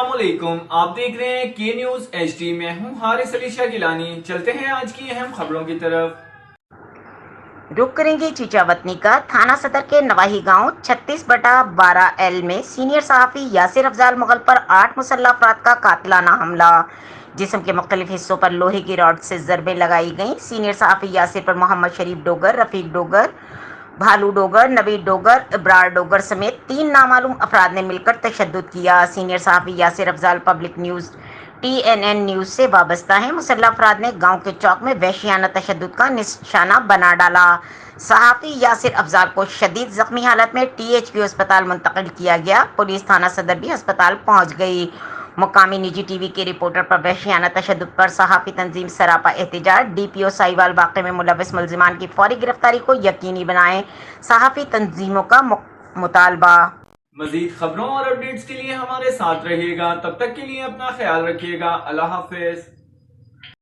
السلام علیکم، آپ دیکھ رہے ہیں کے نیوز ایچ ڈی۔ میں ہوں حارث علی شاہ گیلانی۔ چلتے ہیں آج کی اہم خبروں کی طرف۔ رخ کریں گے چیچا وطنی کا۔ تھانہ صدر کے نواحی گاؤں 36/12L میں سینئر صحافی یاسر افضال مغل پر 8 مسلح افراد کا قاتلانہ حملہ۔ جسم کے مختلف حصوں پر لوہے کی راڈ سے ضربیں لگائی گئیں۔ سینئر صحافی یاسر پر محمد شریف ڈوگر، رفیق ڈوگر، بھالو ڈوگر، نوید ڈوگر، ابرار ڈوگر سمیت 3 نامعلوم افراد نے مل کر تشدد کیا۔ سینئر صحافی Yasir Afzal public news TNN news سے وابستہ ہیں۔ مسلح افراد نے گاؤں کے چوک میں وحشیانہ تشدد کا نشانہ بنا ڈالا۔ صحافی یاسر افضال کو شدید زخمی حالت میں THQ ہسپتال منتقل کیا گیا۔ پولیس تھانہ صدر بھی ہسپتال پہنچ گئی۔ مقامی نجی ٹی وی کے رپورٹر پر وحشیانہ تشدد پر صحافی تنظیم سراپا احتجاج۔ DPO ساہیوال واقعے میں ملوث ملزمان کی فوری گرفتاری کو یقینی بنائیں، صحافی تنظیموں کا مطالبہ۔ مزید خبروں اور اپڈیٹس کے لیے ہمارے ساتھ رہیے گا۔ تب تک کے لیے اپنا خیال رکھیے گا۔ اللہ حافظ۔